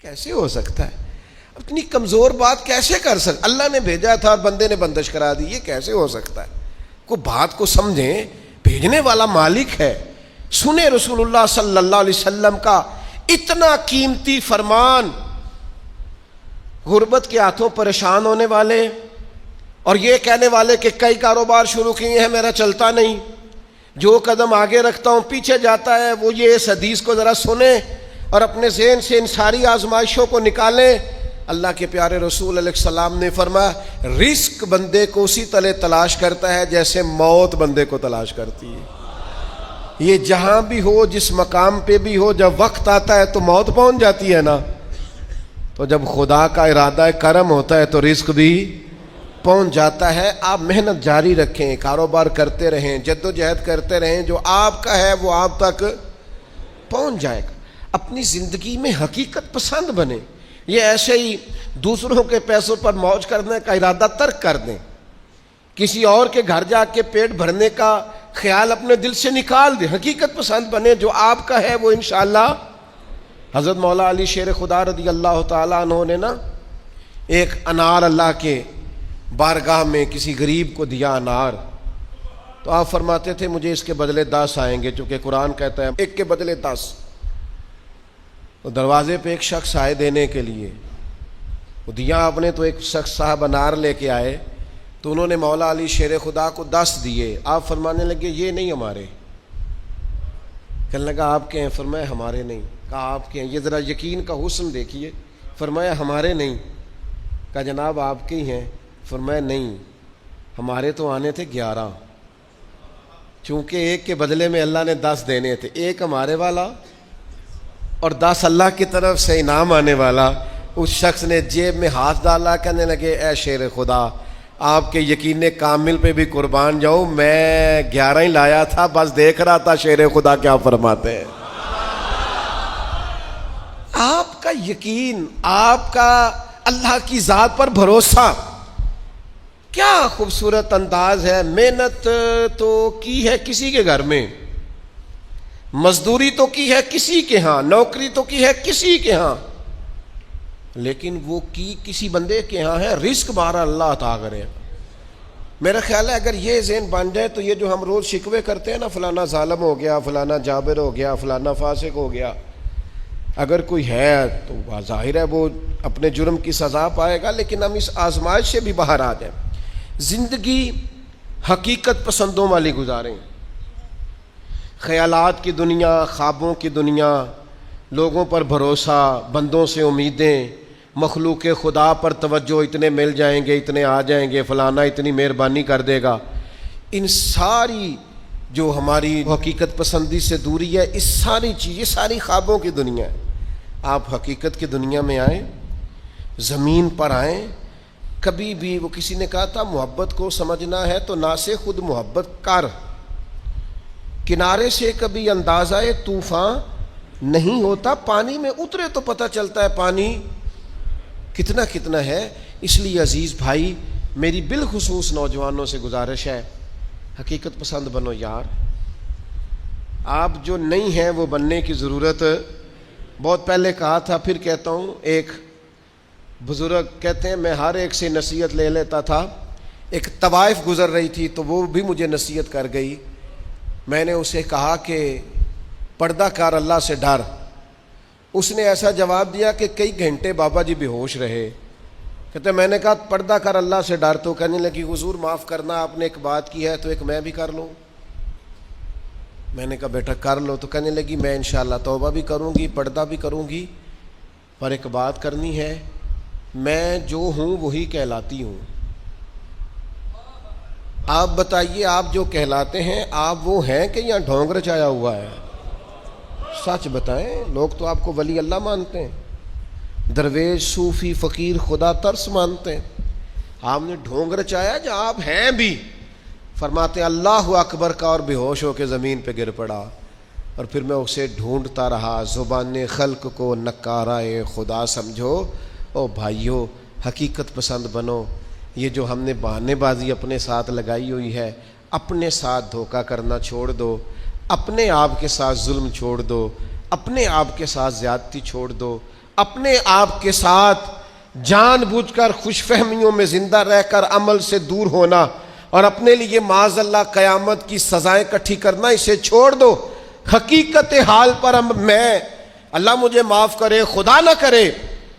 کیسے ہو سکتا ہے؟ اتنی کمزور بات کیسے کر سکتا؟ اللہ نے بھیجا تھا اور بندے نے بندش کرا دی، یہ کیسے ہو سکتا ہے؟ کوئی بات کو سمجھیں، بھیجنے والا مالک ہے۔ سنیں رسول اللہ صلی اللہ علیہ وسلم کا اتنا قیمتی فرمان، غربت کے ہاتھوں پریشان ہونے والے اور یہ کہنے والے کہ کئی کاروبار شروع کیے ہیں میرا چلتا نہیں، جو قدم آگے رکھتا ہوں پیچھے جاتا ہے، وہ یہ اس حدیث کو ذرا سنیں اور اپنے ذہن سے ان ساری آزمائشوں کو نکالیں۔ اللہ کے پیارے رسول علیہ السلام نے فرمایا رزق بندے کو اسی طرح تلاش کرتا ہے جیسے موت بندے کو تلاش کرتی ہے۔ یہ جہاں بھی ہو، جس مقام پہ بھی ہو، جب وقت آتا ہے تو موت پہنچ جاتی ہے نا، تو جب خدا کا ارادہ کرم ہوتا ہے تو رزق بھی پہنچ جاتا ہے۔ آپ محنت جاری رکھیں، کاروبار کرتے رہیں، جد و جہد کرتے رہیں، جو آپ کا ہے وہ آپ تک پہنچ جائے گا۔ اپنی زندگی میں حقیقت پسند بنے، یہ ایسے ہی دوسروں کے پیسوں پر موج کرنے کا ارادہ ترک کر دیں، کسی اور کے گھر جا کے پیٹ بھرنے کا خیال اپنے دل سے نکال دیں، حقیقت پسند بنے، جو آپ کا ہے وہ انشاءاللہ۔ حضرت مولا علی شیر خدا رضی اللہ تعالیٰ عنہ نے نا ایک انار اللہ کے بارگاہ میں کسی غریب کو دیا انار، تو آپ فرماتے تھے مجھے اس کے بدلے 10 آئیں گے، چونکہ قرآن کہتا ہے ایک کے بدلے 10۔ تو دروازے پہ ایک شخص آئے دینے کے لیے، وہ دیا آپ نے، تو ایک شخص صاحب انار لے کے آئے، تو انہوں نے مولا علی شیر خدا کو 10 دیے۔ آپ فرمانے لگے یہ نہیں ہمارے، کہنے لگا آپ کے ہیں؟ فرمایا ہمارے نہیں۔ کہا آپ کے ہیں؟ یہ ذرا یقین کا حسن دیکھیے۔ فرمایا ہمارے نہیں۔ کہا جناب آپ کے ہی ہیں؟ فرمایا نہیں، ہمارے تو آنے تھے 11، چونکہ ایک کے بدلے میں اللہ نے 10 دینے تھے، ایک ہمارے والا اور 10 اللہ کی طرف سے انعام آنے والا۔ اس شخص نے جیب میں ہاتھ ڈالا، کہنے لگے اے شیر خدا آپ کے یقین کامل پہ بھی قربان جاؤں، میں 11 ہی لایا تھا، بس دیکھ رہا تھا شیر خدا کیا فرماتے ہیں۔ آپ کا یقین، آپ کا اللہ کی ذات پر بھروسہ، کیا خوبصورت انداز ہے۔ محنت تو کی ہے کسی کے گھر میں، مزدوری تو کی ہے کسی کے ہاں، نوکری تو کی ہے کسی کے ہاں، لیکن وہ کی کسی بندے کے ہاں ہے، رزق بارہ اللہ عطا کرے۔ میرا خیال ہے اگر یہ ذہن بن جائے تو یہ جو ہم روز شکوے کرتے ہیں نا، فلانا ظالم ہو گیا، فلانا جابر ہو گیا، فلانا فاسق ہو گیا، اگر کوئی ہے تو ظاہر ہے وہ اپنے جرم کی سزا پائے گا، لیکن ہم اس آزمائش سے بھی باہر آ جائیں، زندگی حقیقت پسندوں والی گزاریں۔ خیالات کی دنیا، خوابوں کی دنیا، لوگوں پر بھروسہ، بندوں سے امیدیں، مخلوق خدا پر توجہ، اتنے مل جائیں گے، اتنے آ جائیں گے، فلانا اتنی مہربانی کر دے گا، ان ساری جو ہماری حقیقت پسندی سے دوری ہے، اس ساری چیز، یہ ساری خوابوں کی دنیا ہے۔ آپ حقیقت کی دنیا میں آئیں، زمین پر آئیں۔ کبھی بھی وہ کسی نے کہا تھا محبت کو سمجھنا ہے تو نہ سے خود محبت کر، کنارے سے کبھی اندازہ طوفان نہیں ہوتا، پانی میں اترے تو پتہ چلتا ہے پانی کتنا کتنا ہے۔ اس لیے عزیز بھائی، میری بالخصوص نوجوانوں سے گزارش ہے، حقیقت پسند بنو یار۔ آپ جو نہیں ہیں وہ بننے کی ضرورت، بہت پہلے کہا تھا پھر کہتا ہوں، ایک بزرگ کہتے ہیں میں ہر ایک سے نصیحت لے لیتا تھا، ایک طوائف گزر رہی تھی تو وہ بھی مجھے نصیحت کر گئی، میں نے اسے کہا کہ پردہ کر، اللہ سے ڈر۔ اس نے ایسا جواب دیا کہ کئی گھنٹے بابا جی بے ہوش رہے۔ کہتے میں نے کہا پردہ کر، اللہ سے ڈر، تو کہنے لگی حضور معاف کرنا، آپ نے ایک بات کی ہے تو ایک میں بھی کر لوں۔ میں نے کہا بیٹا کر لو، تو کہنے لگی میں انشاءاللہ توبہ بھی کروں گی، پردہ بھی کروں گی، پر ایک بات کرنی ہے، میں جو ہوں وہی کہلاتی ہوں۔ آپ بتائیے آپ جو کہلاتے ہیں آپ وہ ہیں کہ یہاں ڈھونگ رچایا ہوا ہے؟ سچ بتائیں، لوگ تو آپ کو ولی اللہ مانتے ہیں، درویش، صوفی، فقیر، خدا ترس مانتے ہیں، آپ نے ڈھونگ رچایا جہاں آپ ہیں بھی۔ فرماتے ہیں اللہ اکبر کا اور بے ہوش ہو کے زمین پہ گر پڑا، اور پھر میں اسے ڈھونڈتا رہا، زبان خلق کو نکارہ خدا سمجھو۔ او بھائیو، حقیقت پسند بنو۔ یہ جو ہم نے بہانے بازی اپنے ساتھ لگائی ہوئی ہے، اپنے ساتھ دھوکہ کرنا چھوڑ دو، اپنے آپ کے ساتھ ظلم چھوڑ دو، اپنے آپ کے ساتھ زیادتی چھوڑ دو، اپنے آپ کے ساتھ جان بوجھ کر خوش فہمیوں میں زندہ رہ کر عمل سے دور ہونا اور اپنے لیے معاذ اللہ قیامت کی سزائیں اکٹھی کرنا، اسے چھوڑ دو۔ حقیقت حال پر میں، اللہ مجھے معاف کرے، خدا نہ کرے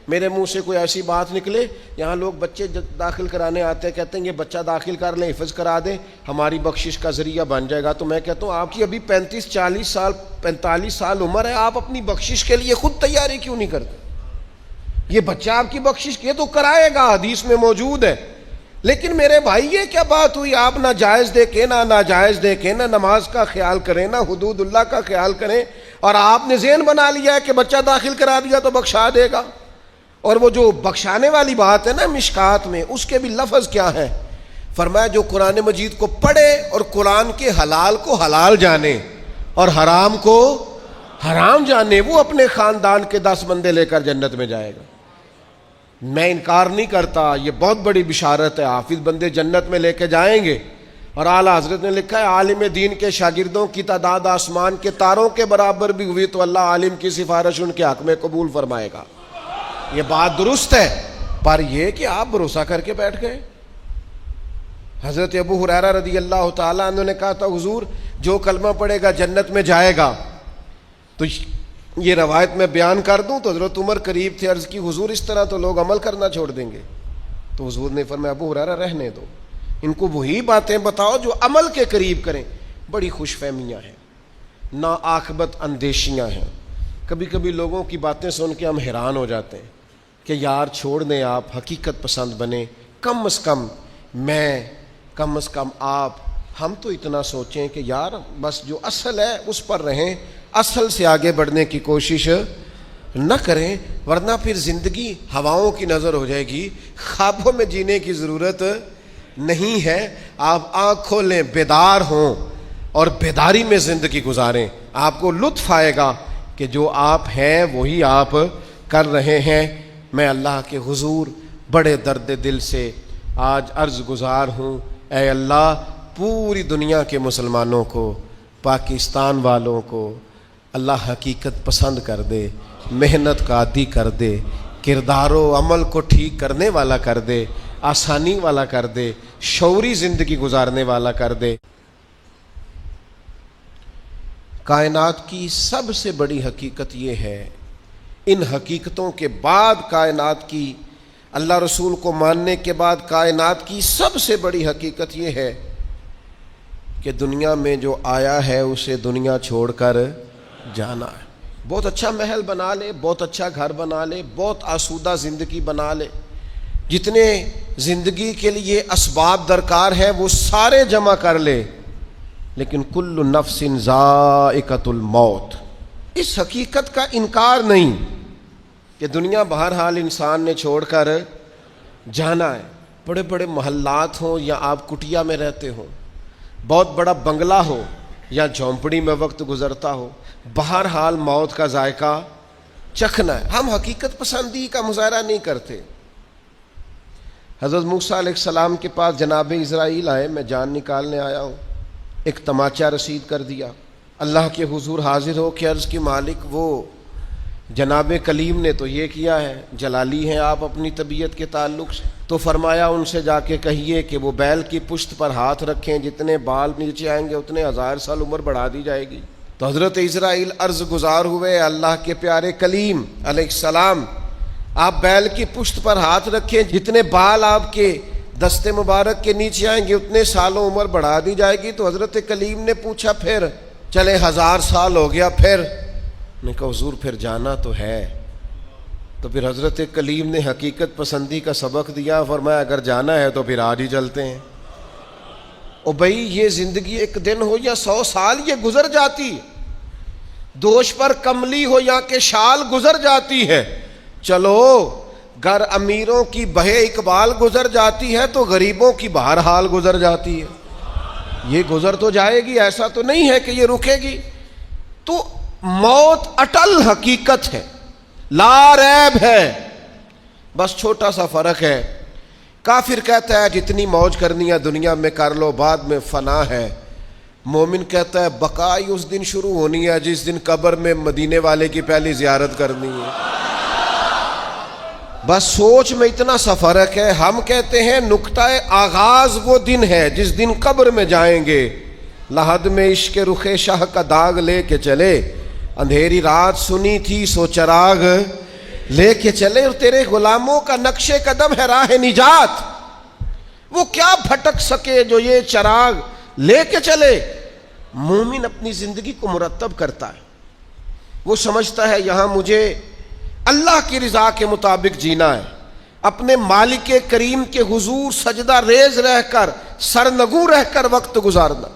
میرے منہ سے کوئی ایسی بات نکلے، یہاں لوگ بچے داخل کرانے آتے ہیں، کہتے ہیں یہ بچہ داخل کر لیں، حفظ کرا دیں، ہماری بخشش کا ذریعہ بن جائے گا۔ تو میں کہتا ہوں آپ کی ابھی 45 سال عمر ہے، آپ اپنی بخشش کے لیے خود تیاری کیوں نہیں کرتے؟ یہ بچہ آپ کی بخشش یہ تو کرائے گا، حدیث میں موجود ہے۔ لیکن میرے بھائی یہ کیا بات ہوئی، آپ نہ جائز دیکھیں نہ ناجائز دیکھیں، نہ نماز کا خیال کریں نہ حدود اللہ کا خیال کریں، اور آپ نے ذہن بنا لیا ہے کہ بچہ داخل کرا دیا تو بخشا دے گا۔ اور وہ جو بخشانے والی بات ہے نا مشکات میں، اس کے بھی لفظ کیا ہیں؟ فرمایا جو قرآن مجید کو پڑھے اور قرآن کے حلال کو حلال جانے اور حرام کو حرام جانے، وہ اپنے خاندان کے 10 بندے لے کر جنت میں جائے گا۔ میں انکار نہیں کرتا، یہ بہت بڑی بشارت ہے، حافظ بندے جنت میں لے کے جائیں گے۔ اور اعلیٰ حضرت نے لکھا ہے عالم دین کے شاگردوں کی تعداد آسمان کے تاروں کے برابر بھی ہوئی تو اللہ عالم کی سفارش ان کے حق میں قبول فرمائے گا۔ یہ بات درست ہے، پر یہ کہ آپ بھروسہ کر کے بیٹھ گئے۔ حضرت ابو ہریرہ رضی اللہ تعالیٰ عنہ نے کہا تھا حضور جو کلمہ پڑھے گا جنت میں جائے گا، تو یہ روایت میں بیان کر دوں تو حضرت عمر قریب تھے، عرض کی حضور اس طرح تو لوگ عمل کرنا چھوڑ دیں گے۔ تو حضور نے فرمایا ابو ہریرہ رہنے دو، ان کو وہی باتیں بتاؤ جو عمل کے قریب کریں۔ بڑی خوش فہمیاں ہیں، نا عاقبت اندیشیاں ہیں۔ کبھی کبھی لوگوں کی باتیں سن کے ہم حیران ہو جاتے ہیں کہ یار چھوڑ دیں، آپ حقیقت پسند بنیں، کم از کم میں، کم از کم آپ، ہم تو اتنا سوچیں کہ یار بس جو اصل ہے اس پر رہیں، اصل سے آگے بڑھنے کی کوشش نہ کریں، ورنہ پھر زندگی ہواؤں کی نظر ہو جائے گی، خوابوں میں جینے کی ضرورت نہیں ہے۔ آپ آنکھ کھولیں، بیدار ہوں اور بیداری میں زندگی گزاریں، آپ کو لطف آئے گا کہ جو آپ ہیں وہی آپ کر رہے ہیں۔ میں اللہ کے حضور بڑے درد دل سے آج عرض گزار ہوں، اے اللہ پوری دنیا کے مسلمانوں کو، پاکستان والوں کو اللہ حقیقت پسند کر دے، محنت کا عادی کر دے، کردار و عمل کو ٹھیک کرنے والا کر دے، آسانی والا کر دے، شعوری زندگی گزارنے والا کر دے۔ کائنات کی سب سے بڑی حقیقت یہ ہے، ان حقیقتوں کے بعد کائنات کی، اللہ رسول کو ماننے کے بعد کائنات کی سب سے بڑی حقیقت یہ ہے کہ دنیا میں جو آیا ہے اسے دنیا چھوڑ کر جانا ہے۔ بہت اچھا محل بنا لے، بہت اچھا گھر بنا لے، بہت آسودہ زندگی بنا لے، جتنے زندگی کے لیے اسباب درکار ہیں وہ سارے جمع کر لے، لیکن کل نفس ذائقۃ الموت، اس حقیقت کا انکار نہیں کہ دنیا بہرحال انسان نے چھوڑ کر جانا ہے۔ بڑے بڑے محلات ہوں یا آپ کٹیا میں رہتے ہوں، بہت بڑا بنگلہ ہو یا جھونپڑی میں وقت گزرتا ہو، بہرحال موت کا ذائقہ چکھنا ہے۔ ہم حقیقت پسندی کا مظاہرہ نہیں کرتے۔ حضرت موسیٰ علیہ السلام کے پاس جناب اسرائیل آئے، میں جان نکالنے آیا ہوں، ایک تماچا رسید کر دیا، اللہ کے حضور حاضر ہو کے عرض کی مالک وہ جناب کلیم نے تو یہ کیا ہے، جلالی ہیں آپ اپنی طبیعت کے تعلق سے، تو فرمایا ان سے جا کے کہیے کہ وہ بیل کی پشت پر ہاتھ رکھیں، جتنے بال نیچے آئیں گے اتنے 1000 سال عمر بڑھا دی جائے گی۔ تو حضرت اسرائیل عرض گزار ہوئے، اللہ کے پیارے کلیم علیہ السلام آپ بیل کی پشت پر ہاتھ رکھیں، جتنے بال آپ کے دستے مبارک کے نیچے آئیں گے اتنے سالوں عمر بڑھا دی جائے گی۔ تو حضرت کلیم نے پوچھا پھر چلے 1000 سال ہو گیا، پھر نے کہا حضور پھر جانا تو ہے۔ تو پھر حضرت کلیم نے حقیقت پسندی کا سبق دیا، فرمایا اگر جانا ہے تو پھر آج ہی چلتے ہیں۔ او بھائی یہ زندگی ایک دن ہو یا 100 سال یہ گزر جاتی، دوش پر کملی ہو یا کہ شال گزر جاتی ہے۔ چلو گر امیروں کی بہے اقبال گزر جاتی ہے تو غریبوں کی بہرحال گزر جاتی ہے، یہ گزر تو جائے گی، ایسا تو نہیں ہے کہ یہ رکے گی۔ تو موت اٹل حقیقت ہے، لا ریب ہے، بس چھوٹا سا فرق ہے۔ کافر کہتا ہے جتنی موج کرنی ہے دنیا میں کر لو، بعد میں فنا ہے۔ مومن کہتا ہے بقائی اس دن شروع ہونی ہے جس دن قبر میں مدینے والے کی پہلی زیارت کرنی ہے۔ بس سوچ میں اتنا سا فرق ہے. ہم کہتے ہیں نقطہ آغاز وہ دن ہے جس دن قبر میں جائیں گے, لحد میں عشق رخ شاہ کا داغ لے کے چلے, اندھیری رات سنی تھی سو چراغ لے کے چلے, اور تیرے غلاموں کا نقش قدم ہے راہ نجات, وہ کیا بھٹک سکے جو یہ چراغ لے کے چلے. مومن اپنی زندگی کو مرتب کرتا ہے, وہ سمجھتا ہے یہاں مجھے اللہ کی رضا کے مطابق جینا ہے, اپنے مالک کریم کے حضور سجدہ ریز رہ کر, سرنگوں رہ کر وقت گزارنا,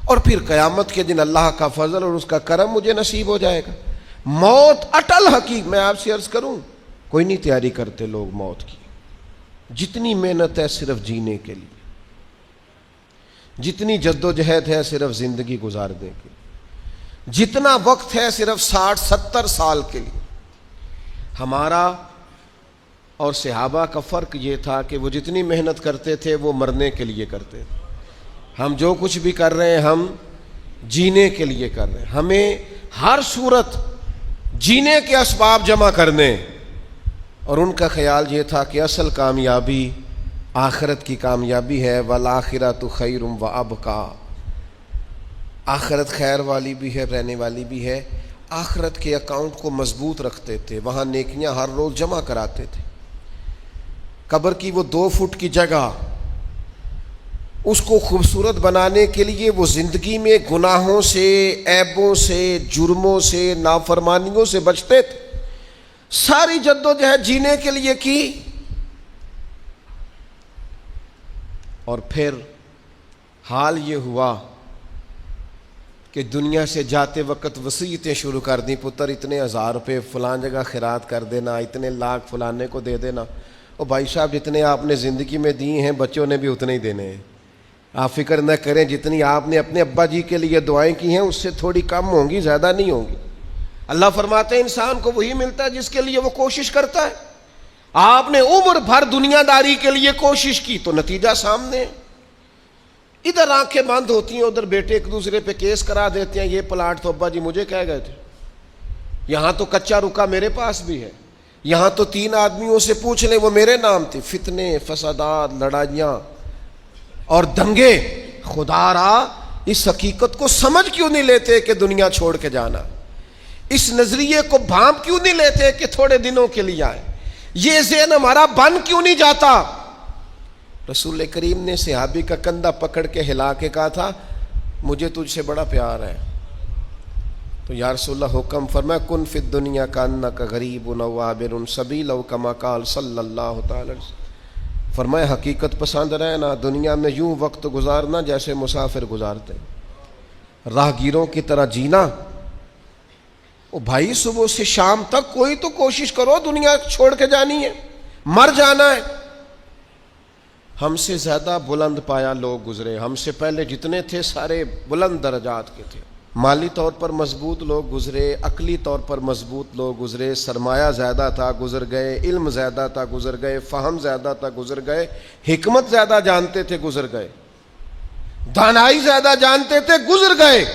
اور پھر قیامت کے دن اللہ کا فضل اور اس کا کرم مجھے نصیب ہو جائے گا. موت اٹل حقیق. میں آپ سے عرض کروں, کوئی نہیں تیاری کرتے لوگ موت کی. جتنی محنت ہے صرف جینے کے لیے, جتنی جد و جہد ہے صرف زندگی گزارنے کے لیے, جتنا وقت ہے صرف 60-70 سال کے لیے. ہمارا اور صحابہ کا فرق یہ تھا کہ وہ جتنی محنت کرتے تھے وہ مرنے کے لیے کرتے تھے. ہم جو کچھ بھی کر رہے ہیں ہم جینے کے لیے کر رہے ہیں. ہمیں ہر صورت جینے کے اسباب جمع کرنے, اور ان کا خیال یہ تھا کہ اصل کامیابی آخرت کی کامیابی ہے. والآخرۃ خیر وابقیٰ, آخرت خیر والی بھی ہے, رہنے والی بھی ہے. آخرت کے اکاؤنٹ کو مضبوط رکھتے تھے, وہاں نیکیاں ہر روز جمع کراتے تھے. قبر کی وہ 2 فٹ کی جگہ, اس کو خوبصورت بنانے کے لیے وہ زندگی میں گناہوں سے, عیبوں سے, جرموں سے, نافرمانیوں سے بچتے تھے. ساری جد و جہد جینے کے لیے کی, اور پھر حال یہ ہوا کہ دنیا سے جاتے وقت وصیتیں شروع کر دیں, پتر اتنے 1000 روپے فلان جگہ خیرات کر دینا, اتنے لاکھ فلانے کو دے دینا. اور بھائی صاحب جتنے آپ نے زندگی میں دیے ہیں بچوں نے بھی اتنے ہی دینے ہیں. آپ فکر نہ کریں, جتنی آپ نے اپنے ابا جی کے لیے دعائیں کی ہیں اس سے تھوڑی کم ہوں گی, زیادہ نہیں ہوں گی. اللہ فرماتے ہیں انسان کو وہی ملتا ہے جس کے لیے وہ کوشش کرتا ہے. آپ نے عمر بھر دنیا داری کے لیے کوشش کی تو نتیجہ سامنے ہے. ادھر آنکھیں بند ہوتی ہیں, ادھر بیٹے ایک دوسرے پہ کیس کرا دیتے ہیں, یہ پلاٹ تو ابا جی مجھے کہہ گئے تھے, یہاں تو کچا رکا میرے پاس بھی ہے, یہاں تو 3 آدمیوں سے پوچھ لیں وہ میرے نام تھے. فتنے, فسادات, لڑائیاں اور دنگے. خدا را اس حقیقت کو سمجھ کیوں نہیں لیتے کہ دنیا چھوڑ کے جانا, اس نظریے کو بھانپ کیوں نہیں لیتے کہ تھوڑے دنوں کے لیے آئے, یہ ذہن ہمارا بن کیوں نہیں جاتا. رسول کریم نے صحابی کا کندھا پکڑ کے ہلا کے کہا تھا مجھے تجھ سے بڑا پیار ہے. تو یا رسول اللہ حکم فرمایا کن فی الدنیا کانک غریب و عابر سبیل او کما قال صلی اللہ تعالی وسلم. فرمایا حقیقت پسند رہنا, دنیا میں یوں وقت گزارنا جیسے مسافر گزارتے, راہگیروں کی طرح جینا. او بھائی صبح سے شام تک کوئی تو کوشش کرو, دنیا چھوڑ کے جانی ہے, مر جانا ہے. ہم سے زیادہ بلند پایا لوگ گزرے, ہم سے پہلے جتنے تھے سارے بلند درجات کے تھے. مالی طور پر مضبوط لوگ گزرے, عقلی طور پر مضبوط لوگ گزرے, سرمایہ زیادہ تھا گزر گئے, علم زیادہ تھا گزر گئے, فہم زیادہ تھا گزر گئے, حکمت زیادہ جانتے تھے گزر گئے, دانائی زیادہ جانتے تھے گزر گئے.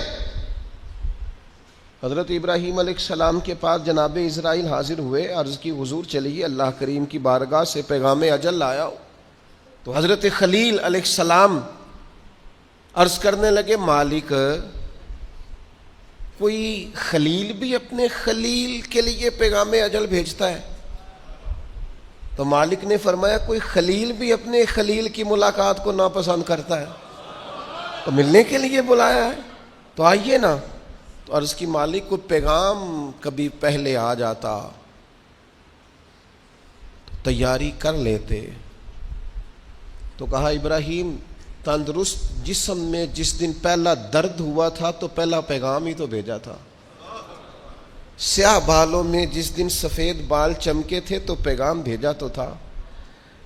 حضرت ابراہیم علیہ السلام کے پاس جناب اسرائیل حاضر ہوئے, عرض کی حضور چلیے اللہ کریم کی بارگاہ سے پیغام اجل آیا ہو. تو حضرت خلیل علیہ السلام عرض کرنے لگے مالک کوئی خلیل بھی اپنے خلیل کے لیے پیغام اجل بھیجتا ہے؟ تو مالک نے فرمایا کوئی خلیل بھی اپنے خلیل کی ملاقات کو ناپسند کرتا ہے تو ملنے کے لیے بلایا ہے تو آئیے نا. تو عرض کی مالک کو پیغام کبھی پہلے آ جاتا تو تیاری کر لیتے. تو کہا ابراہیم تندرست جسم میں جس دن پہلا درد ہوا تھا تو پہلا پیغام ہی تو بھیجا تھا, سیاہ بالوں میں جس دن سفید بال چمکے تھے تو پیغام بھیجا تو تھا,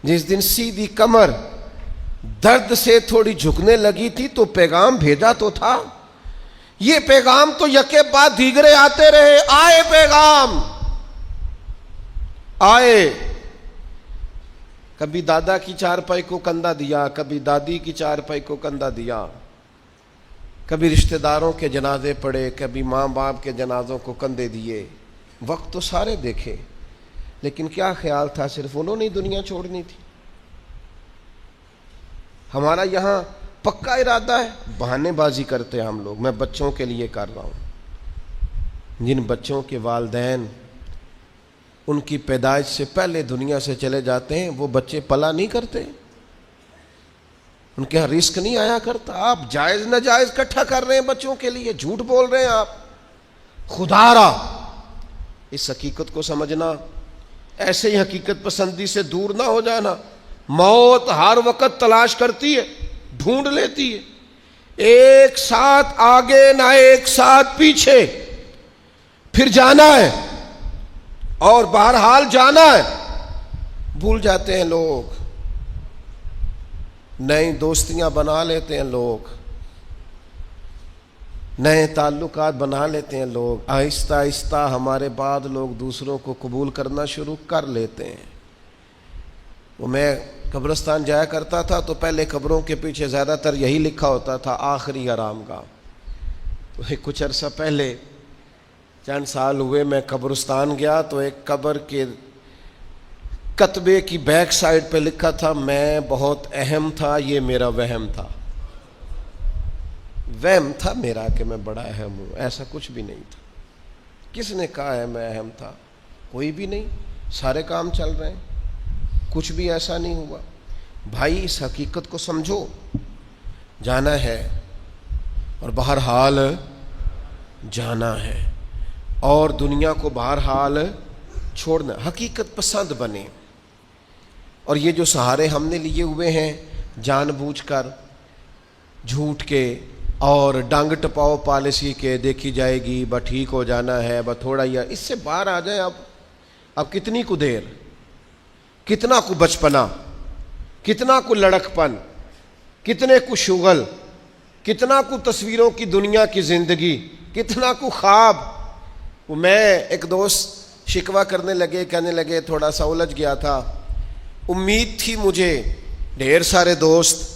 جس دن سیدھی کمر درد سے تھوڑی جھکنے لگی تھی تو پیغام بھیجا تو تھا. یہ پیغام تو یکے بعد دیگرے آتے رہے, آئے پیغام آئے. کبھی دادا کی چارپائی کو کندھا دیا, کبھی دادی کی چارپائی کو کندھا دیا, کبھی رشتہ داروں کے جنازے پڑے, کبھی ماں باپ کے جنازوں کو کندھے دیے. وقت تو سارے دیکھے, لیکن کیا خیال تھا صرف انہوں نے دنیا چھوڑنی تھی؟ ہمارا یہاں پکا ارادہ ہے، بہانے بازی کرتے ہیں ہم لوگ، میں بچوں کے لیے کر رہا ہوں۔ جن بچوں کے والدین ان کی پیدائش سے پہلے دنیا سے چلے جاتے ہیں، وہ بچے پلا نہیں کرتے، ان کے یہاں رزق نہیں آیا کرتا۔ آپ جائز ناجائز اکٹھا کر رہے ہیں بچوں کے لیے، جھوٹ بول رہے ہیں آپ۔ خدا را اس حقیقت کو سمجھنا، ایسے ہی حقیقت پسندی سے دور نہ ہو جانا۔ موت ہر وقت تلاش کرتی ہے، ڈھونڈ لیتی ہے، ایک ساتھ آگے نہ ایک ساتھ پیچھے، پھر جانا ہے اور بہرحال جانا ہے۔ بھول جاتے ہیں لوگ، نئی دوستیاں بنا لیتے ہیں لوگ، نئے تعلقات بنا لیتے ہیں لوگ، آہستہ آہستہ ہمارے بعد لوگ دوسروں کو قبول کرنا شروع کر لیتے ہیں۔ وہ میں قبرستان جایا کرتا تھا تو پہلے قبروں کے پیچھے زیادہ تر یہی لکھا ہوتا تھا، آخری آرام گاہ۔ تو کچھ عرصہ پہلے، چند سال ہوئے، میں قبرستان گیا تو ایک قبر کے کتبے کی بیک سائڈ پہ لکھا تھا، میں بہت اہم تھا، یہ میرا وہم تھا۔ وہم تھا میرا کہ میں بڑا اہم ہوں، ایسا کچھ بھی نہیں تھا۔ کس نے کہا ہے میں اہم تھا؟ کوئی بھی نہیں، سارے کام چل رہے ہیں، کچھ بھی ایسا نہیں ہوا۔ بھائی اس حقیقت کو سمجھو، جانا ہے اور بہرحال جانا ہے، اور دنیا کو بہرحال چھوڑنا۔ حقیقت پسند بنے، اور یہ جو سہارے ہم نے لیے ہوئے ہیں جان بوجھ کر، جھوٹ کے اور ڈانگ ٹپاؤ پالیسی کے، دیکھی جائے گی، بس ٹھیک ہو جانا ہے، بس تھوڑا ہی، اس سے باہر آ جائیں۔ اب کتنی کو دیر، کتنا کو بچپنا، کتنا کو لڑک پن، کتنے کو شغل، کتنا کو تصویروں کی دنیا کی زندگی، کتنا کو خواب۔ وہ میں ایک دوست شکوہ کرنے لگے، کہنے لگے تھوڑا سا الجھ گیا تھا، امید تھی مجھے ڈھیر سارے دوست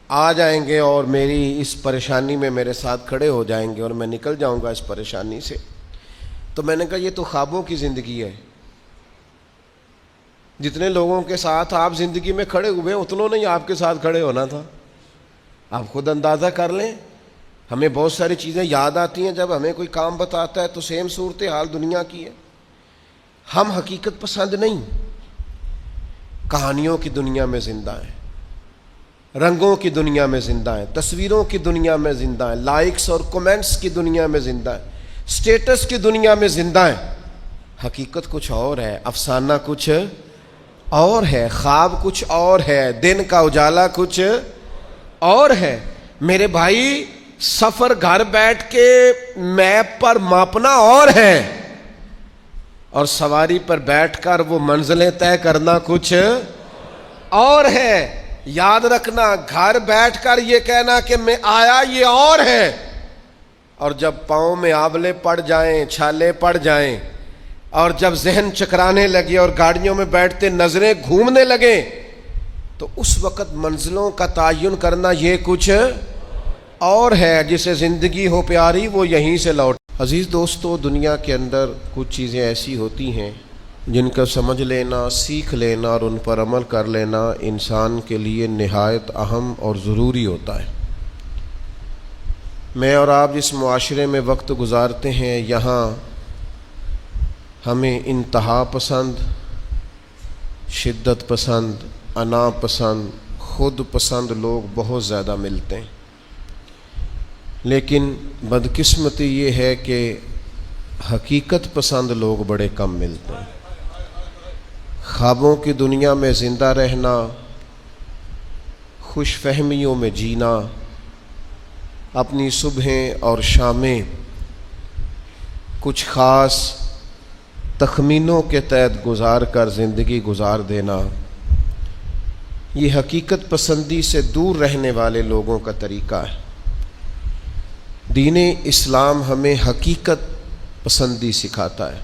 آ جائیں گے اور میری اس پریشانی میں میرے ساتھ کھڑے ہو جائیں گے اور میں نکل جاؤں گا اس پریشانی سے۔ تو میں نے کہا یہ تو خوابوں کی زندگی ہے، جتنے لوگوں کے ساتھ آپ زندگی میں کھڑے ہوئے ہیں اتنوں نے آپ کے ساتھ کھڑے ہونا تھا۔ آپ خود اندازہ کر لیں، ہمیں بہت ساری چیزیں یاد آتی ہیں جب ہمیں کوئی کام بتاتا ہے، تو سیم صورتحال دنیا کی ہے۔ ہم حقیقت پسند نہیں، کہانیوں کی دنیا میں زندہ ہیں، رنگوں کی دنیا میں زندہ ہیں، تصویروں کی دنیا میں زندہ ہیں، لائکس اور کمنٹس کی دنیا میں زندہ ہیں، سٹیٹس کی دنیا میں زندہ ہیں۔ حقیقت کچھ اور ہے، افسانہ کچھ اور ہے، خواب کچھ اور ہے، دن کا اجالا کچھ اور ہے۔ میرے بھائی سفر گھر بیٹھ کے میپ پر ماپنا اور ہے، اور سواری پر بیٹھ کر وہ منزلیں طے کرنا کچھ اور ہے۔ یاد رکھنا، گھر بیٹھ کر یہ کہنا کہ میں آیا یہ اور ہے، اور جب پاؤں میں آبلے پڑ جائیں، چھالے پڑ جائیں، اور جب ذہن چکرانے لگے اور گاڑیوں میں بیٹھتے نظریں گھومنے لگیں، تو اس وقت منزلوں کا تعین کرنا یہ کچھ اور ہے۔ جسے زندگی ہو پیاری وہ یہیں سے لوٹ۔ عزیز دوستو، دنیا کے اندر کچھ چیزیں ایسی ہوتی ہیں جن کا سمجھ لینا، سیکھ لینا اور ان پر عمل کر لینا انسان کے لیے نہایت اہم اور ضروری ہوتا ہے۔ میں اور آپ جس معاشرے میں وقت گزارتے ہیں، یہاں ہمیں انتہا پسند، شدت پسند، انا پسند، خود پسند لوگ بہت زیادہ ملتے ہیں، لیکن بدقسمتی یہ ہے کہ حقیقت پسند لوگ بڑے کم ملتے ہیں۔ خوابوں کی دنیا میں زندہ رہنا، خوش فہمیوں میں جینا، اپنی صبحیں اور شامیں کچھ خاص تخمینوں کے تحت گزار کر زندگی گزار دینا، یہ حقیقت پسندی سے دور رہنے والے لوگوں کا طریقہ ہے۔ دین اسلام ہمیں حقیقت پسندی سکھاتا ہے،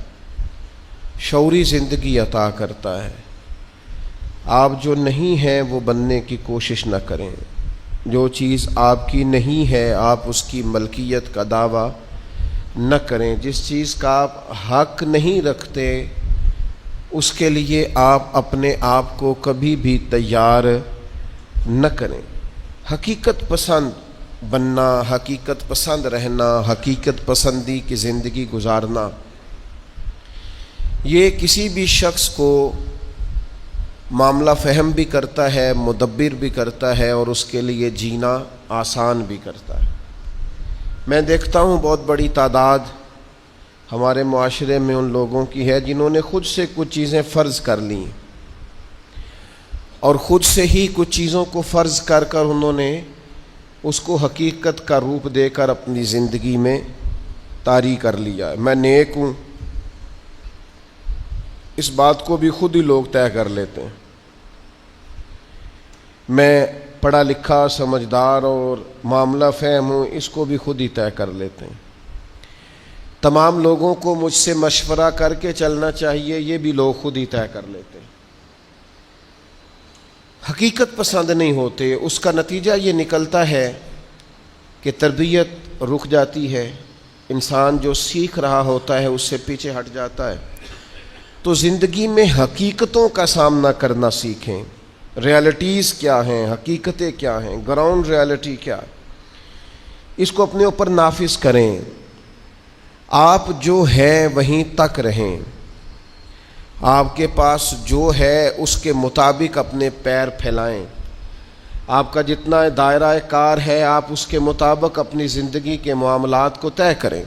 شعوری زندگی عطا کرتا ہے۔ آپ جو نہیں ہیں وہ بننے کی کوشش نہ کریں، جو چیز آپ کی نہیں ہے آپ اس کی ملکیت کا دعویٰ نہ کریں، جس چیز کا آپ حق نہیں رکھتے اس کے لیے آپ اپنے آپ کو کبھی بھی تیار نہ کریں۔ حقیقت پسند بننا، حقیقت پسند رہنا، حقیقت پسندی کی زندگی گزارنا، یہ کسی بھی شخص کو معاملہ فہم بھی کرتا ہے، مدبر بھی کرتا ہے، اور اس کے لیے جینا آسان بھی کرتا ہے۔ میں دیکھتا ہوں بہت بڑی تعداد ہمارے معاشرے میں ان لوگوں کی ہے جنہوں نے خود سے کچھ چیزیں فرض کر لیں، اور خود سے ہی کچھ چیزوں کو فرض کر کر انہوں نے اس کو حقیقت کا روپ دے کر اپنی زندگی میں طاری کر لیا ہے۔ میں نیک ہوں، اس بات کو بھی خود ہی لوگ طے کر لیتے ہیں۔ میں پڑھا لکھا، سمجھدار اور معاملہ فہم ہوں، اس کو بھی خود ہی طے کر لیتے ہیں۔ تمام لوگوں کو مجھ سے مشورہ کر کے چلنا چاہیے، یہ بھی لوگ خود ہی طے کر لیتے ہیں۔ حقیقت پسند نہیں ہوتے، اس کا نتیجہ یہ نکلتا ہے کہ تربیت رک جاتی ہے، انسان جو سیکھ رہا ہوتا ہے اس سے پیچھے ہٹ جاتا ہے۔ تو زندگی میں حقیقتوں کا سامنا کرنا سیکھیں، ریالٹیز کیا ہیں، حقیقتیں کیا ہیں، گراؤنڈ ریالٹی کیا ہے، اس کو اپنے اوپر نافذ کریں۔ آپ جو ہیں وہیں تک رہیں، آپ کے پاس جو ہے اس کے مطابق اپنے پیر پھیلائیں۔ آپ کا جتنا دائرہ کار ہے آپ اس کے مطابق اپنی زندگی کے معاملات کو طے کریں۔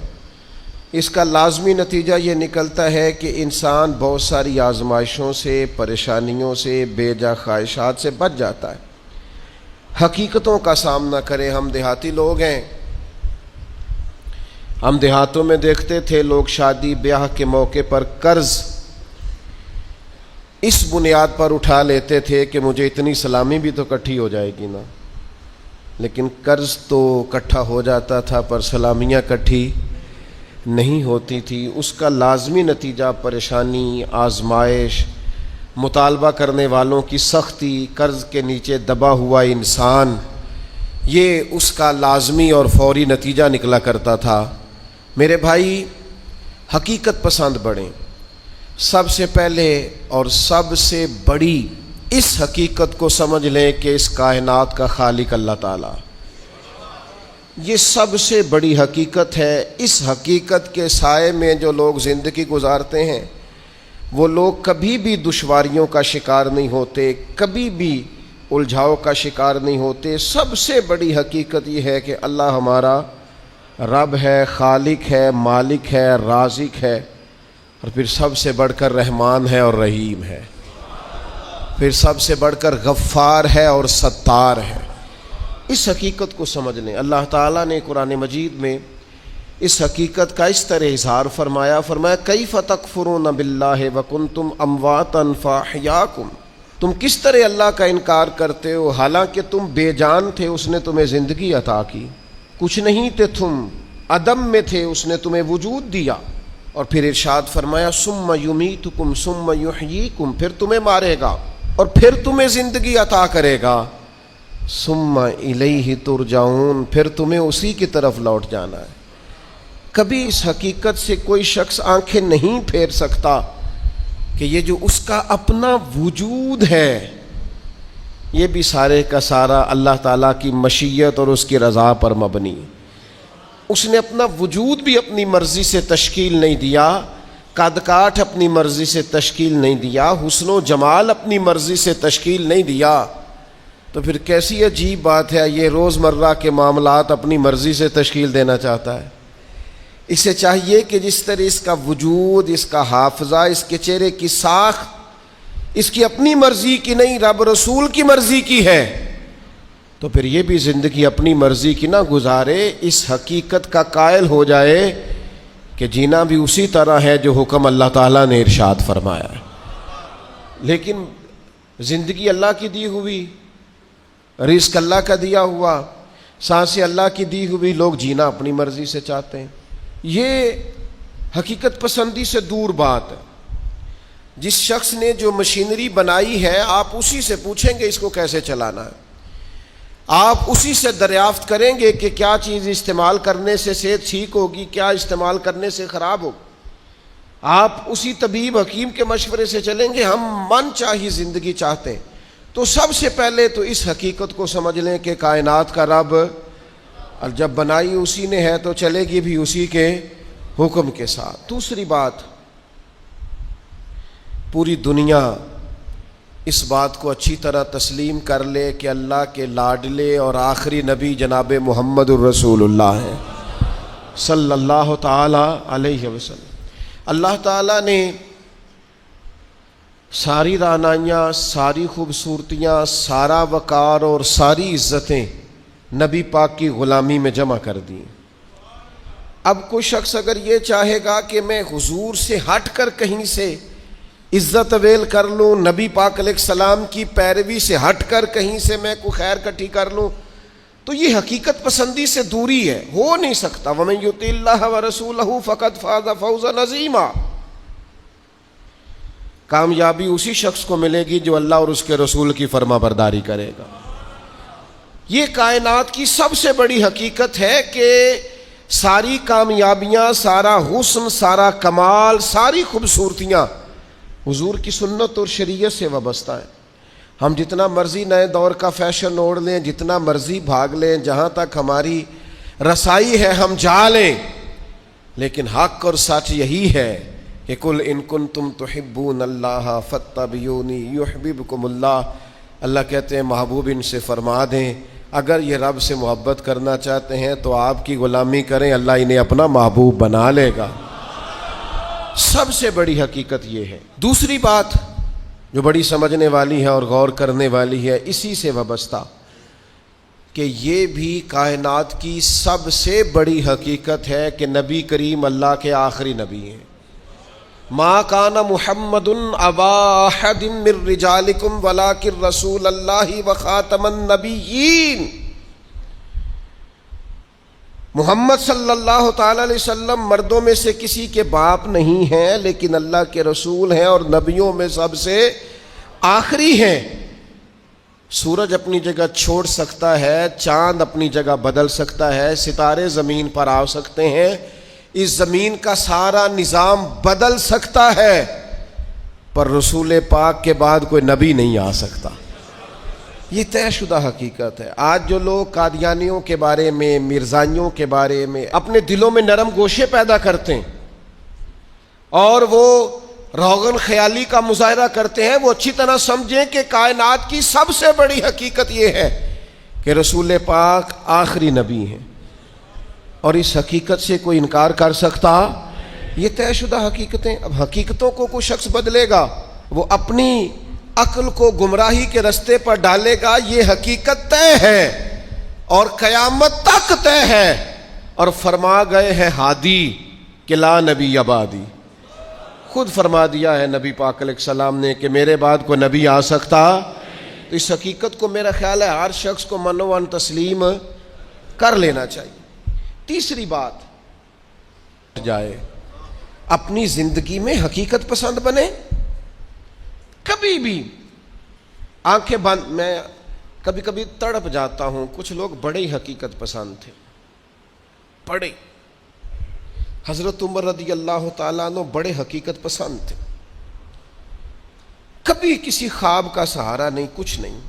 اس کا لازمی نتیجہ یہ نکلتا ہے کہ انسان بہت ساری آزمائشوں سے، پریشانیوں سے، بے جا خواہشات سے بچ جاتا ہے۔ حقیقتوں کا سامنا کریں۔ ہم دیہاتی لوگ ہیں، ہم دیہاتوں میں دیکھتے تھے لوگ شادی بیاہ کے موقع پر قرض اس بنیاد پر اٹھا لیتے تھے کہ مجھے اتنی سلامی بھی تو اکٹھی ہو جائے گی نا، لیکن قرض تو اکٹھا ہو جاتا تھا پر سلامیاں اکٹھی نہیں ہوتی تھی۔ اس کا لازمی نتیجہ پریشانی، آزمائش، مطالبہ کرنے والوں کی سختی، قرض کے نیچے دبا ہوا انسان، یہ اس کا لازمی اور فوری نتیجہ نکلا کرتا تھا۔ میرے بھائی، حقیقت پسند بڑھیں۔ سب سے پہلے اور سب سے بڑی اس حقیقت کو سمجھ لیں کہ اس کائنات کا خالق اللہ تعالیٰ، یہ سب سے بڑی حقیقت ہے۔ اس حقیقت کے سائے میں جو لوگ زندگی گزارتے ہیں وہ لوگ کبھی بھی دشواریوں کا شکار نہیں ہوتے، کبھی بھی الجھاؤ کا شکار نہیں ہوتے۔ سب سے بڑی حقیقت یہ ہے کہ اللہ ہمارا رب ہے، خالق ہے، مالک ہے، رازق ہے، اور پھر سب سے بڑھ کر رحمان ہے اور رحیم ہے، پھر سب سے بڑھ کر غفار ہے اور ستار ہے۔ اس حقیقت کو سمجھ لیں۔ اللہ تعالیٰ نے قرآن مجید میں اس حقیقت کا اس طرح اظہار فرمایا، کیف تکفرون باللہ وکنتم امواتا فاحیاکم، تم کس طرح اللہ کا انکار کرتے ہو حالانکہ تم بے جان تھے، اس نے تمہیں زندگی عطا کی، کچھ نہیں تھے تم، عدم میں تھے، اس نے تمہیں وجود دیا، اور پھر ارشاد فرمایا ثم یمیتکم ثم یحییکم، پھر تمہیں مارے گا اور پھر تمہیں زندگی عطا کرے گا، ثم الیہ ترجعون، پھر تمہیں اسی کی طرف لوٹ جانا ہے۔ کبھی اس حقیقت سے کوئی شخص آنکھیں نہیں پھیر سکتا کہ یہ جو اس کا اپنا وجود ہے یہ بھی سارے کا سارا اللہ تعالیٰ کی مشیت اور اس کی رضا پر مبنی۔ اس نے اپنا وجود بھی اپنی مرضی سے تشکیل نہیں دیا، قد کاٹ اپنی مرضی سے تشکیل نہیں دیا، حسن و جمال اپنی مرضی سے تشکیل نہیں دیا، تو پھر کیسی عجیب بات ہے یہ روزمرہ کے معاملات اپنی مرضی سے تشکیل دینا چاہتا ہے۔ اسے چاہیے کہ جس طرح اس کا وجود، اس کا حافظہ، اس کے چہرے کی ساخت اس کی اپنی مرضی کی نہیں، رب رسول کی مرضی کی ہے، تو پھر یہ بھی زندگی اپنی مرضی کی نہ گزارے، اس حقیقت کا قائل ہو جائے کہ جینا بھی اسی طرح ہے جو حکم اللہ تعالیٰ نے ارشاد فرمایا ہے۔ لیکن زندگی اللہ کی دی ہوئی، رزق اللہ کا دیا ہوا، سانسیں اللہ کی دی ہوئی، لوگ جینا اپنی مرضی سے چاہتے ہیں۔ یہ حقیقت پسندی سے دور بات ہے۔ جس شخص نے جو مشینری بنائی ہے آپ اسی سے پوچھیں گے اس کو کیسے چلانا ہے، آپ اسی سے دریافت کریں گے کہ کیا چیز استعمال کرنے سے صحت ٹھیک ہوگی، کیا استعمال کرنے سے خراب ہوگی۔ آپ اسی طبیب حکیم کے مشورے سے چلیں گے ہم من چاہی زندگی چاہتے ہیں، تو سب سے پہلے تو اس حقیقت کو سمجھ لیں کہ کائنات کا رب، اور جب بنائی اسی نے ہے تو چلے گی بھی اسی کے حکم کے ساتھ۔ دوسری بات، پوری دنیا اس بات کو اچھی طرح تسلیم کر لے کہ اللہ کے لاڈلے اور آخری نبی جناب محمد الرسول اللہ ہیں صلی اللہ تعالی علیہ وسلم۔ اللہ تعالیٰ نے ساری رعنائیاں، ساری خوبصورتیاں، سارا وقار اور ساری عزتیں نبی پاک کی غلامی میں جمع کر دیں۔ اب کوئی شخص اگر یہ چاہے گا کہ میں حضور سے ہٹ کر کہیں سے عزت اویل کر لوں، نبی پاک علیہ السلام کی پیروی سے ہٹ کر کہیں سے میں کوئی خیر کٹھی کر لوں، تو یہ حقیقت پسندی سے دوری ہے، ہو نہیں سکتا۔ وَمَن يُطِعِ اللَّهَ وَرَسُولَهُ فَقَدْ فَازَ فَوْزًا عَظِيمًا۔ کامیابی اسی شخص کو ملے گی جو اللہ اور اس کے رسول کی فرما برداری کرے گا۔ یہ کائنات کی سب سے بڑی حقیقت ہے کہ ساری کامیابیاں، سارا حسن، سارا کمال، ساری خوبصورتیاں حضور کی سنت اور شریعت سے وابستہ ہیں۔ ہم جتنا مرضی نئے دور کا فیشن اوڑھ لیں، جتنا مرضی بھاگ لیں، جہاں تک ہماری رسائی ہے ہم جا لیں، لیکن حق اور سچ یہی ہے کہ قُلْ إِن كُنتُمْ تُحِبُّونَ اللَّهَ فَاتَّبِعُونِي يُحْبِبْكُمُ اللَّهُ۔ اللہ کہتے ہیں محبوب ان سے فرما دیں اگر یہ رب سے محبت کرنا چاہتے ہیں تو آپ کی غلامی کریں، اللہ انہیں اپنا محبوب بنا لے گا۔ سب سے بڑی حقیقت یہ ہے۔ دوسری بات جو بڑی سمجھنے والی ہے اور غور کرنے والی ہے، اسی سے وابستہ کہ یہ بھی کائنات کی سب سے بڑی حقیقت ہے کہ نبی کریم اللہ کے آخری نبی ہیں۔ ما کان محمد ابا احد من رجالکم ولکن رسول اللہ وخاتم النبیین۔ محمد صلی اللہ تعالی علیہ وسلم مردوں میں سے کسی کے باپ نہیں ہیں، لیکن اللہ کے رسول ہیں اور نبیوں میں سب سے آخری ہیں۔ سورج اپنی جگہ چھوڑ سکتا ہے، چاند اپنی جگہ بدل سکتا ہے، ستارے زمین پر آ سکتے ہیں، اس زمین کا سارا نظام بدل سکتا ہے، پر رسول پاک کے بعد کوئی نبی نہیں آ سکتا۔ یہ طے شدہ حقیقت ہے۔ آج جو لوگ قادیانیوں کے بارے میں، مرزائیوں کے بارے میں اپنے دلوں میں نرم گوشے پیدا کرتے ہیں اور وہ روغن خیالی کا مظاہرہ کرتے ہیں، وہ اچھی طرح سمجھیں کہ کائنات کی سب سے بڑی حقیقت یہ ہے کہ رسول پاک آخری نبی ہیں، اور اس حقیقت سے کوئی انکار کر سکتا؟ یہ طے شدہ حقیقتیں۔ اب حقیقتوں کو کوئی شخص بدلے گا، وہ اپنی عقل کو گمراہی کے رستے پر ڈالے گا، یہ حقیقت طے ہے اور قیامت تک طے ہے۔ اور فرما گئے ہیں ہادی کہ لا نبی بعدی، خود فرما دیا ہے نبی پاک علیہ السلام نے کہ میرے بعد کوئی نبی آ سکتا۔ تو اس حقیقت کو میرا خیال ہے ہر شخص کو منوان تسلیم کر لینا چاہیے۔ تیسری بات جائے، اپنی زندگی میں حقیقت پسند بنے۔ کبھی بھی آنکھیں بند، میں کبھی کبھی تڑپ جاتا ہوں، کچھ لوگ بڑے ہی حقیقت پسند تھے، بڑے۔ حضرت عمر رضی اللہ تعالیٰ عنہ بڑے حقیقت پسند تھے، کبھی کسی خواب کا سہارا نہیں، کچھ نہیں۔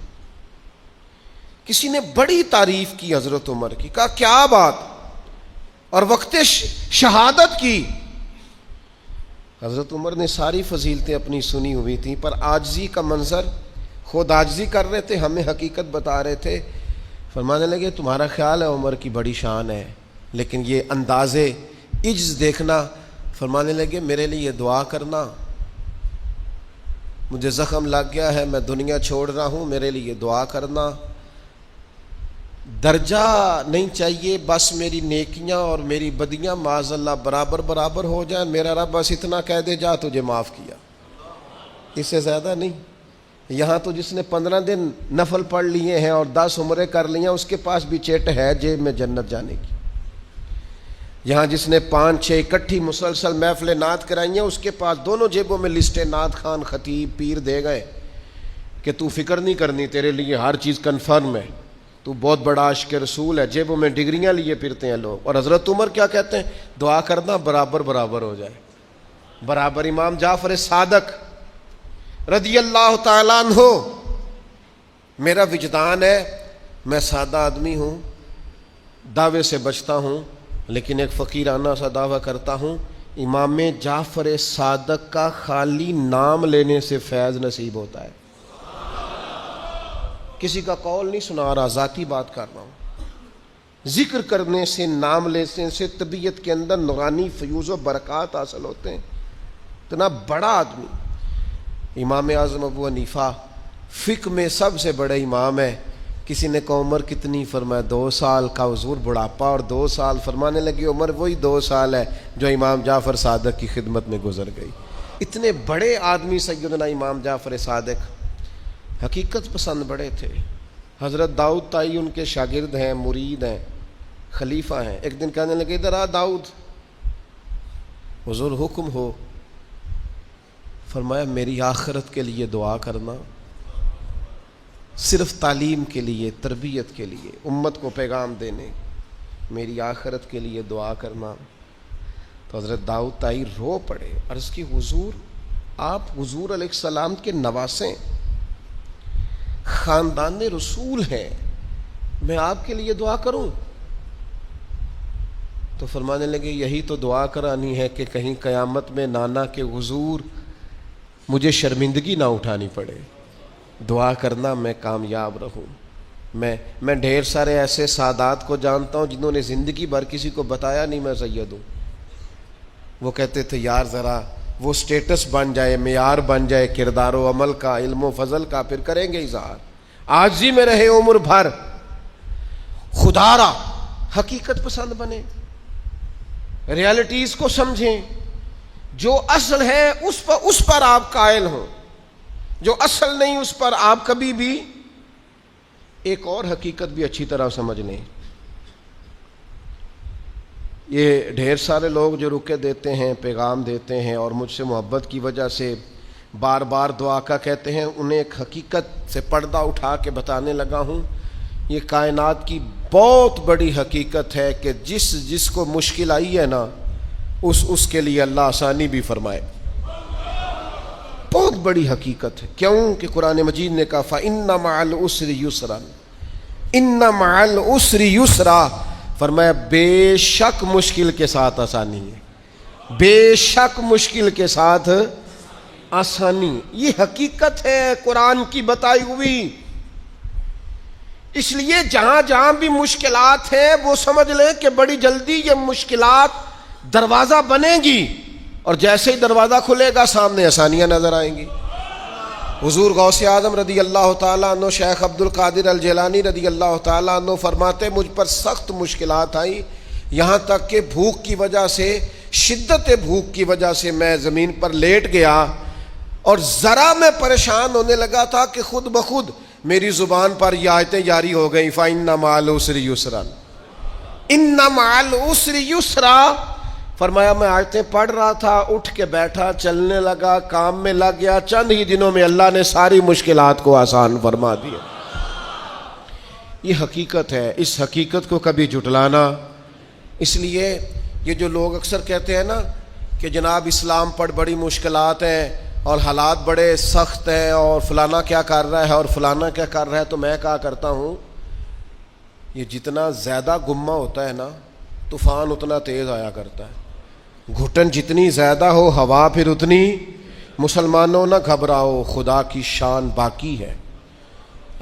کسی نے بڑی تعریف کی حضرت عمر کی، کہا کیا بات، اور وقت شہادت کی۔ حضرت عمر نے ساری فضیلتیں اپنی سنی ہوئی تھیں، پر عاجزی کا منظر، خود عاجزی کر رہے تھے، ہمیں حقیقت بتا رہے تھے۔ فرمانے لگے تمہارا خیال ہے عمر کی بڑی شان ہے، لیکن یہ انداز عجز دیکھنا۔ فرمانے لگے میرے لیے دعا کرنا، مجھے زخم لگ گیا ہے، میں دنیا چھوڑ رہا ہوں، میرے لیے دعا کرنا۔ درجہ نہیں چاہیے، بس میری نیکیاں اور میری بدیاں معاذ اللہ برابر برابر ہو جائیں، میرا رب بس اتنا کہہ دے جا تجھے معاف کیا، اس سے زیادہ نہیں۔ یہاں تو جس نے 15 دن نفل پڑھ لیے ہیں اور 10 عمرے کر لی ہیں، اس کے پاس بھی چیٹ ہے جیب میں جنت جانے کی۔ یہاں جس نے 5-6 اکٹھی مسلسل محفل نعت کرائی ہیں، اس کے پاس دونوں جیبوں میں لسٹیں نعت خان، خطیب، پیر دے گئے کہ تو فکر نہیں کرنی، تیرے لیے ہر چیز کنفرم ہے، تو بہت بڑا عاشق رسول ہے۔ جیبوں میں ڈگریاں لیے پھرتے ہیں لوگ۔ اور حضرت عمر کیا کہتے ہیں؟ دعا کرنا برابر برابر ہو جائے، برابر امام جعفر صادق رضی اللہ تعالیٰ عنہ. میرا وجدان ہے، میں سادہ آدمی ہوں، دعوے سے بچتا ہوں، لیکن ایک فقیرانہ سا دعویٰ کرتا ہوں، امام جعفر صادق کا خالی نام لینے سے فیض نصیب ہوتا ہے. کسی کا قول نہیں سنا رہا، ذاتی بات کر رہا ہوں. ذکر کرنے سے، نام لینے سے طبیعت کے اندر نورانی فیوز و برکات حاصل ہوتے ہیں. اتنا بڑا آدمی، امام اعظم ابو حنیفہ فقہ میں سب سے بڑے امام ہے. کسی نے کہا عمر کتنی؟ فرمایا 2 سال کا. حضور بڑھاپا اور 2 سال، فرمانے لگی عمر وہی 2 سال ہے جو امام جعفر صادق کی خدمت میں گزر گئی. اتنے بڑے آدمی سیدنا امام جعفر صادق حقیقت پسند بڑے تھے. حضرت داؤد طائی ان کے شاگرد ہیں، مرید ہیں، خلیفہ ہیں. ایک دن کہنے لگے ادھر آ داؤد. حضور حکم ہو. فرمایا میری آخرت کے لیے دعا کرنا، صرف تعلیم کے لیے، تربیت کے لیے، امت کو پیغام دینے، میری آخرت کے لیے دعا کرنا. تو حضرت داؤد طائی رو پڑے. عرض کی حضور آپ حضور علیہ السلام کے نواسے، خاندان رسول ہیں، میں آپ کے لیے دعا کروں؟ تو فرمانے لگے یہی تو دعا کرانی ہے کہ کہیں قیامت میں نانا کے حضور مجھے شرمندگی نہ اٹھانی پڑے. دعا کرنا میں کامیاب رہوں. میں ڈھیر سارے ایسے سادات کو جانتا ہوں جنہوں نے زندگی بھر کسی کو بتایا نہیں میں سید ہوں. وہ کہتے تھے یار ذرا وہ سٹیٹس بن جائے، معیار بن جائے کردار و عمل کا، علم و فضل کا، پھر کریں گے اظہار. عاجزی میں رہے عمر بھر، خدا را حقیقت پسند بنے، ریالٹیز کو سمجھیں. جو اصل ہے اس پر آپ قائل ہوں، جو اصل نہیں اس پر آپ کبھی بھی. ایک اور حقیقت بھی اچھی طرح سمجھ لیں. یہ ڈھیر سارے لوگ جو رکے دیتے ہیں، پیغام دیتے ہیں اور مجھ سے محبت کی وجہ سے بار بار دعا کا کہتے ہیں، انہیں ایک حقیقت سے پردہ اٹھا کے بتانے لگا ہوں. یہ کائنات کی بہت بڑی حقیقت ہے کہ جس کو مشکل آئی ہے نا، اس کے لیے اللہ آسانی بھی فرمائے. بہت بڑی حقیقت ہے. کیوں کہ قرآن مجید نے کہا فَإِنَّ مَعَ الْعُسْرِ يُسْرًا، إِنَّ مَعَ الْعُسْرِ يُسْرًا. فرمایا بے شک مشکل کے ساتھ آسانی ہے، بے شک مشکل کے ساتھ آسانی. یہ حقیقت ہے قرآن کی بتائی ہوئی. اس لیے جہاں جہاں بھی مشکلات ہیں وہ سمجھ لیں کہ بڑی جلدی یہ مشکلات دروازہ بنے گی، اور جیسے ہی دروازہ کھلے گا سامنے آسانیاں نظر آئیں گی. حضور غوث اعظم رضی اللہ تعالیٰ عنہ، شیخ عبد القادر الجیلانی رضی اللہ تعالیٰ عنہ فرماتے مجھ پر سخت مشکلات آئیں، یہاں تک کہ بھوک کی وجہ سے، شدت بھوک کی وجہ سے میں زمین پر لیٹ گیا، اور ذرا میں پریشان ہونے لگا تھا کہ خود بخود میری زبان پر یہ آیتیں جاری ہو گئیں فَإِنَّ مَعَ الْعُسْرِ يُسْرًا، إِنَّ مَعَ الْعُسْرِ يُسْرًا. فرمایا میں آیتیں پڑھ رہا تھا، اٹھ کے بیٹھا، چلنے لگا، کام میں لگ گیا، چند ہی دنوں میں اللہ نے ساری مشکلات کو آسان فرما دیا. یہ حقیقت ہے. اس حقیقت کو کبھی جھٹلانا. اس لیے یہ جو لوگ اکثر کہتے ہیں نا کہ جناب اسلام پر بڑی مشکلات ہیں اور حالات بڑے سخت ہیں اور فلانا کیا کر رہا ہے اور فلانا کیا کر رہا ہے، تو میں کہا کرتا ہوں یہ جتنا زیادہ گمہ ہوتا ہے نا، طوفان اتنا تیز آیا کرتا ہے. گھٹن جتنی زیادہ ہو ہوا پھر اتنی. مسلمانوں نہ گھبراؤ، خدا کی شان باقی ہے.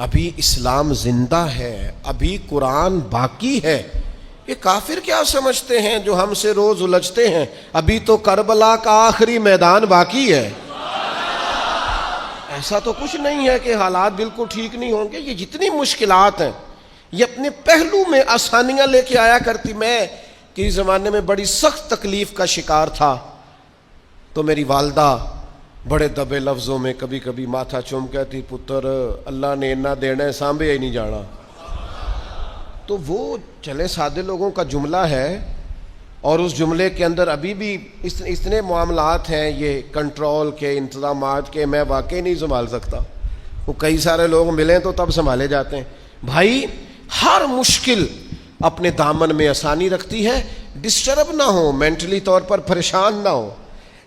ابھی اسلام زندہ ہے، ابھی قرآن باقی ہے. یہ کافر کیا سمجھتے ہیں جو ہم سے روز الجھتے ہیں؟ ابھی تو کربلا کا آخری میدان باقی ہے. ایسا تو کچھ نہیں ہے کہ حالات بالکل ٹھیک نہیں ہوں گے. یہ جتنی مشکلات ہیں یہ اپنے پہلو میں آسانیاں لے کے آیا کرتی. میں کسی زمانے میں بڑی سخت تکلیف کا شکار تھا، تو میری والدہ بڑے دبے لفظوں میں کبھی کبھی ماتھا چوم کہتی پتر اللہ نے اتنا دینا ہے سانبھے ہی نہیں جانا. تو وہ چلے سادے لوگوں کا جملہ ہے، اور اس جملے کے اندر ابھی بھی اتنے معاملات ہیں یہ کنٹرول کے، انتظامات کے، میں واقعی نہیں سنبھال سکتا. وہ کئی سارے لوگ ملیں تو تب سنبھالے جاتے ہیں. بھائی ہر مشکل اپنے دامن میں آسانی رکھتی ہے. ڈسٹرب نہ ہو، مینٹلی طور پر پریشان نہ ہو.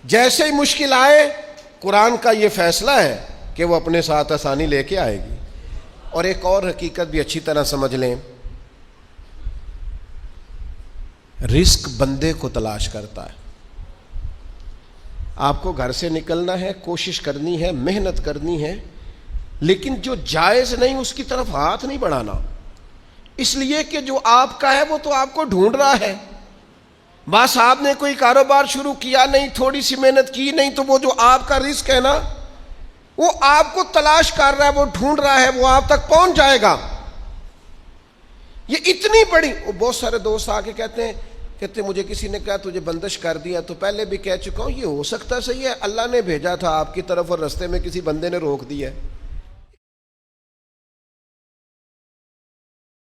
جیسے ہی مشکل آئے قرآن کا یہ فیصلہ ہے کہ وہ اپنے ساتھ آسانی لے کے آئے گی۔ اور ایک اور حقیقت بھی اچھی طرح سمجھ لیں، رزق بندے کو تلاش کرتا ہے۔ آپ کو گھر سے نکلنا ہے، کوشش کرنی ہے، محنت کرنی ہے، لیکن جو جائز نہیں اس کی طرف ہاتھ نہیں بڑھانا، اس لیے کہ جو آپ کا ہے وہ تو آپ کو ڈھونڈ رہا ہے۔ بس آپ نے کوئی کاروبار شروع کیا نہیں، تھوڑی سی محنت کی نہیں، تو وہ جو آپ کا رزق ہے نا وہ آپ کو تلاش کر رہا ہے، وہ ڈھونڈ رہا ہے، وہ آپ تک پہنچ جائے گا۔ یہ اتنی بڑی، بہت سارے دوست آ کے کہتے ہیں مجھے کسی نے کہا تجھے بندش کر دیا، تو پہلے بھی کہہ چکا ہوں یہ ہو سکتا صحیح ہے اللہ نے بھیجا تھا آپ کی طرف اور رستے میں کسی بندے نے روک دیا ہے۔